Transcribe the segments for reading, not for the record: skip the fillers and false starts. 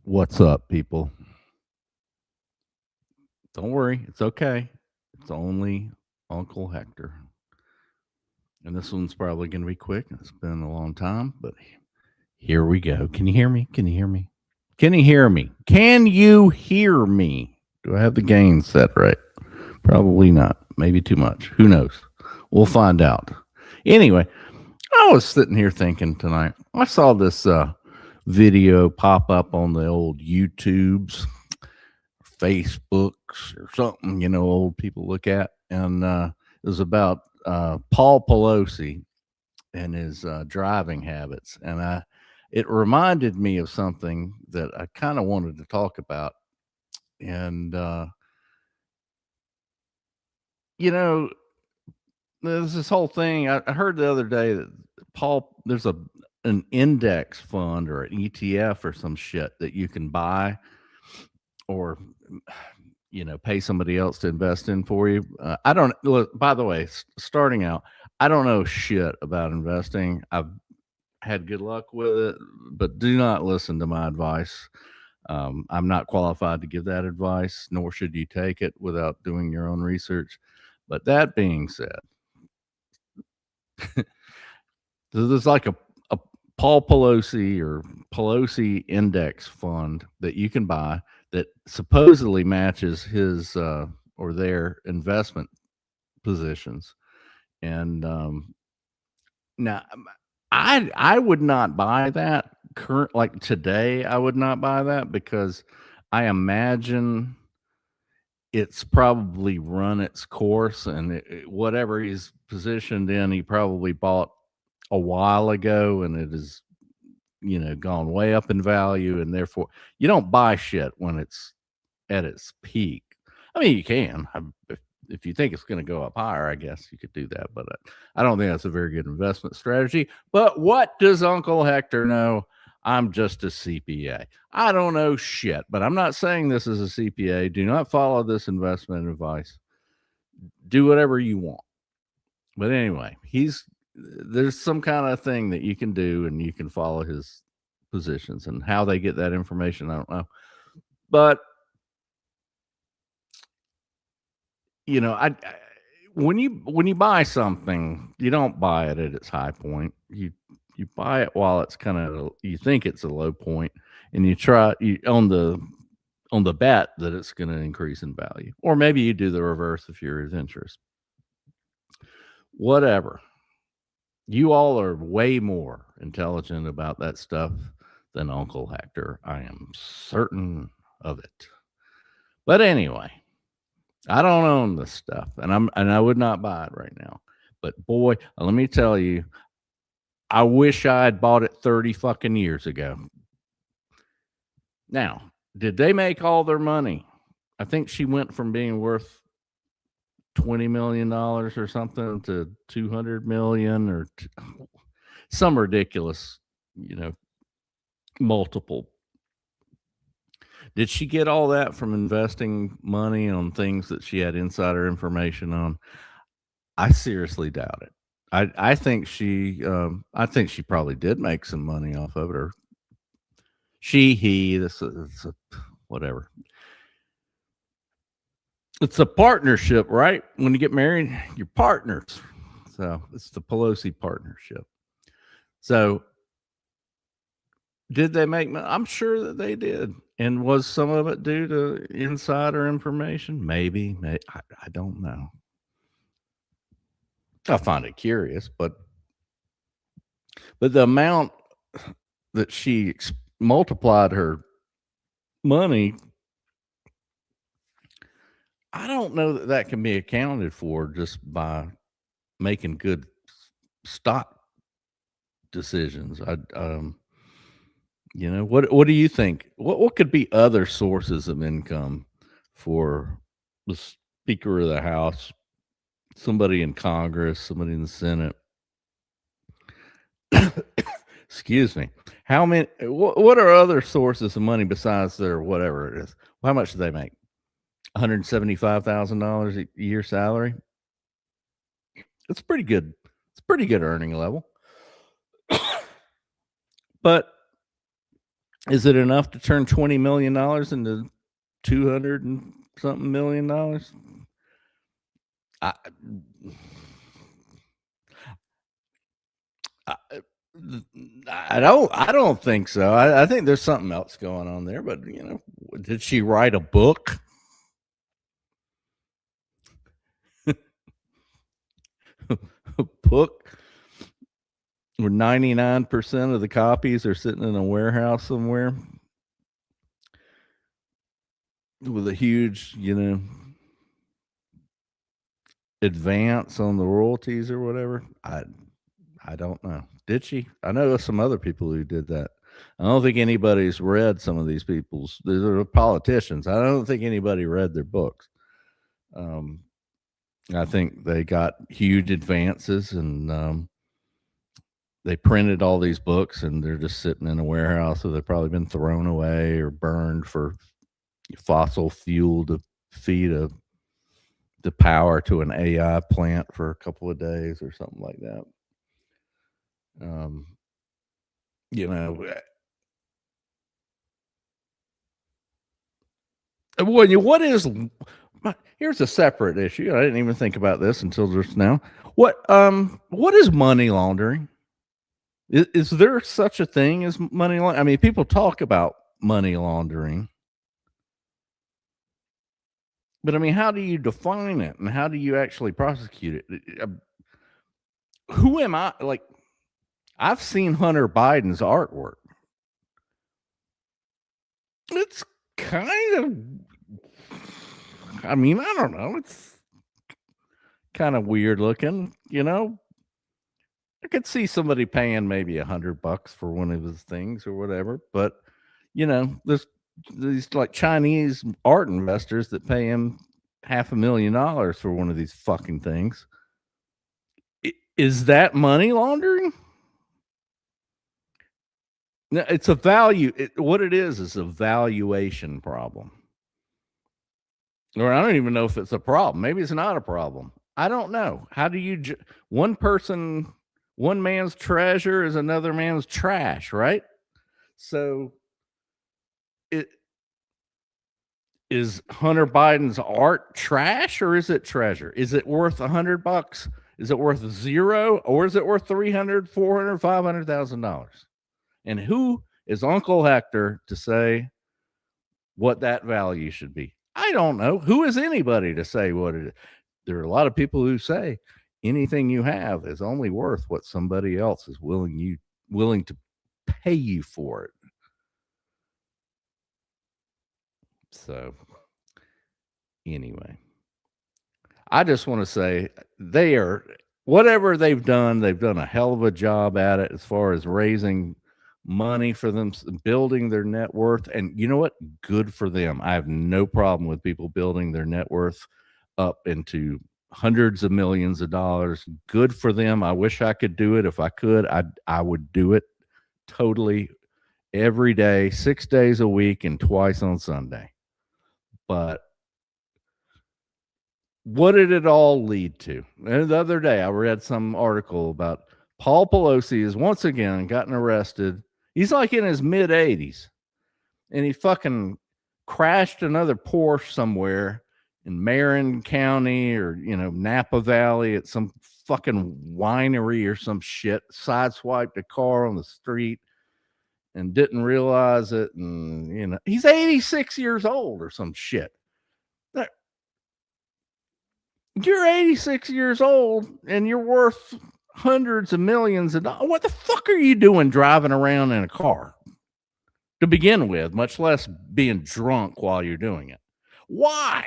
What's up, people? Don't worry, it's okay. It's only Uncle Hector. And this one's probably going to be quick. It's been a long time, but here we go. Can you hear me? Can you hear me? Can you hear me? Can you hear me? Do I have the gain set right? Probably not. Maybe too much. Who knows? We'll find out. Anyway, I was sitting here thinking tonight. I saw this video pop up on the old YouTubes, Facebooks, or something, old people look at. And it was about Paul Pelosi and his driving habits. And it reminded me of something that I kind of wanted to talk about. And, there's this whole thing. I heard the other day that there's an index fund or an ETF or some shit that you can buy or pay somebody else to invest in for you. I don't look, by the way, starting out, I don't know shit about investing. I've had good luck with it, but do not listen to my advice. I'm not qualified to give that advice, nor should you take it without doing your own research. But that being said, there's like a Paul Pelosi or Pelosi index fund that you can buy that supposedly matches his or their investment positions. And now I would not buy that like today. I would not buy that because I imagine it's probably run its course, and whatever he's positioned in, he probably bought a while ago, and it is gone way up in value, and therefore you don't buy shit when it's at its peak. I mean, you can. If you think it's going to go up higher, I guess you could do that, but I don't think that's a very good investment strategy. But what does Uncle Hector know? I'm just a CPA. I don't know shit, but I'm not saying this is a CPA. Do not follow this investment advice. Do whatever you want. But anyway, there's some kind of thing that you can do, and you can follow his positions, and how they get that information, I don't know. But I when you buy something, you don't buy it at its high point. You buy it while it's kind of, you think it's a low point, and you on the bet that it's going to increase in value. Or maybe you do the reverse if you're adventurous. Whatever. You all are way more intelligent about that stuff than Uncle Hector. I am certain of it. But anyway, I don't own this stuff, and I would not buy it right now. But boy, let me tell you, I wish I had bought it 30 fucking years ago. Now, did they make all their money? I think she went from being worth $20 million or something to 200 million or some ridiculous, multiple. Did she get all that from investing money on things that she had insider information on? I seriously doubt it. I think she probably did make some money off of it, or he, whatever. It's a partnership, right? When you get married, you're partners. So it's the Pelosi partnership. So did they make money? I'm sure that they did. And was some of it due to insider information? Maybe. I don't know. I find it curious, but the amount that she multiplied her money, I don't know that can be accounted for just by making good stock decisions. What do you think? What could be other sources of income for the Speaker of the House, somebody in Congress, somebody in the Senate? Excuse me. How many? What are other sources of money besides their whatever it is? How much do they make? $175,000 a year salary. It's pretty good. It's pretty good earning level. But Is it enough to turn $20 million into 200 and something million dollars? I, I, I don't think so. I think there's something else going on there, but did she write a book? A book where 99% of the copies are sitting in a warehouse somewhere with a huge, advance on the royalties or whatever. I don't know. Did she? I know some other people who did that. I don't think anybody's read some of these people's. They're politicians. I don't think anybody read their books. I think they got huge advances, and they printed all these books, and they're just sitting in a warehouse, so they've probably been thrown away or burned for fossil fuel to feed the power to an AI plant for a couple of days or something like that. What is? Here's a separate issue. I didn't even think about this until just now. What is money laundering? Is there such a thing as money laundering? I mean, people talk about money laundering, but I mean, how do you define it, and how do you actually prosecute it? Who am I? Like, I've seen Hunter Biden's artwork. It's kind of, I mean, I don't know. It's kind of weird looking, I could see somebody paying maybe $100 for one of his things or whatever, but there's these like Chinese art investors that pay him $500,000 for one of these fucking things. Is that money laundering? No, it's a value. What it is a valuation problem. Or I don't even know if it's a problem. Maybe it's not a problem. I don't know. How do you one man's treasure is another man's trash, right? So it is Hunter Biden's art trash or is it treasure? Is it worth $100? Is it worth zero, or is it worth $300, $400, $500,000? And who is Uncle Hector to say what that value should be? I don't know. Who is anybody to say what it is? There are a lot of people who say anything you have is only worth what somebody else is willing to pay you for it. So anyway, I just want to say whatever they've done a hell of a job at it as far as raising money for them, building their net worth. And you know what? Good for them. I have no problem with people building their net worth up into hundreds of millions of dollars. Good for them. I wish I could do it. If I could, I would do it totally every day, 6 days a week, and twice on Sunday. But what did it all lead to? And the other day, I read some article about Paul Pelosi has once again gotten arrested. He's like in his mid 80s, and he fucking crashed another Porsche somewhere in Marin County or, Napa Valley at some fucking winery or some shit, sideswiped a car on the street and didn't realize it. And, he's 86 years old or some shit. You're 86 years old and you're worth hundreds of millions of dollars. What the fuck are you doing driving around in a car to begin with, much less being drunk while you're doing it? Why?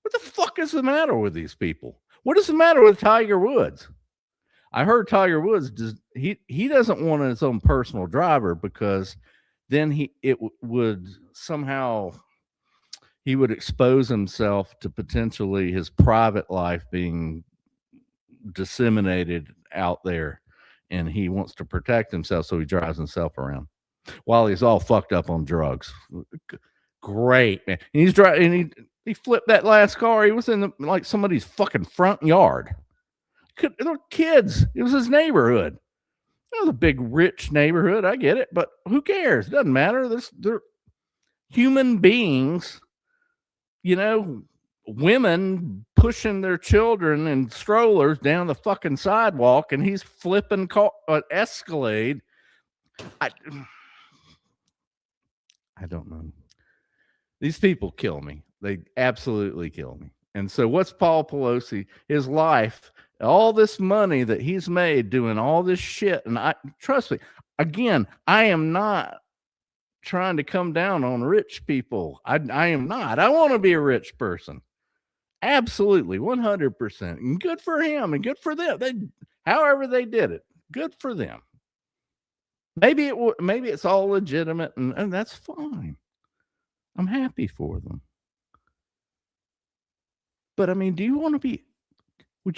What the fuck is the matter with these people? What is the matter with Tiger Woods? I heard Tiger Woods he doesn't want his own personal driver because then he would expose himself to potentially his private life being disseminated out there, and he wants to protect himself, so he drives himself around while he's all fucked up on drugs. Great, man. And he's driving, and he flipped that last car. He was in like somebody's fucking front yard. They're kids. It was his neighborhood. was a big rich neighborhood. I get it, but who cares? It doesn't matter. They're human beings, you know, women pushing their children in strollers down the fucking sidewalk, and he's flipping Escalade. I don't know. These people kill me. They absolutely kill me. And so, what's Paul Pelosi? His life, all this money that he's made doing all this shit. And I trust me, again, I am not trying to come down on rich people. I am not. I want to be a rich person. Absolutely, 100%. And good for him and good for them. However they did it, good for them. Maybe it's all legitimate, and that's fine. I'm happy for them. But I mean, would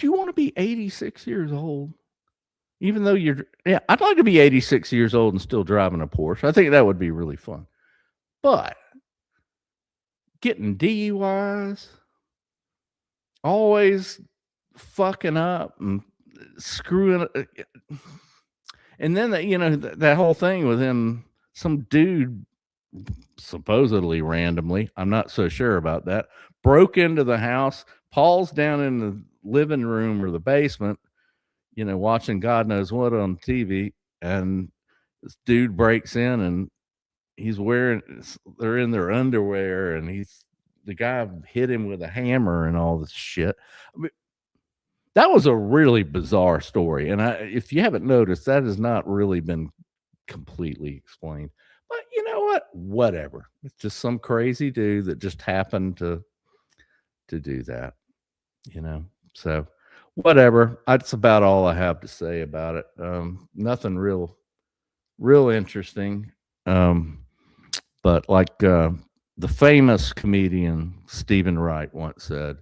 you want to be 86 years old? Even though I'd like to be 86 years old and still driving a Porsche. I think that would be really fun. But getting DUIs, always fucking up and screwing, and then that whole thing with him, some dude supposedly randomly, I'm not so sure about that, broke into the house. Paul's down in the living room or the basement, watching God knows what on TV, and this dude breaks in and they're in their underwear, and the guy hit him with a hammer and all this shit. I mean, that was a really bizarre story. And if you haven't noticed, that has not really been completely explained. But you know what? Whatever. It's just some crazy dude that just happened to do that, So whatever. That's about all I have to say about it. Nothing real interesting. But like the famous comedian Stephen Wright once said,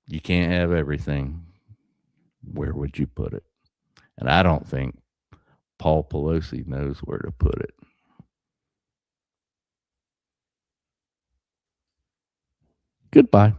you can't have everything. Where would you put it? And I don't think Paul Pelosi knows where to put it. Goodbye.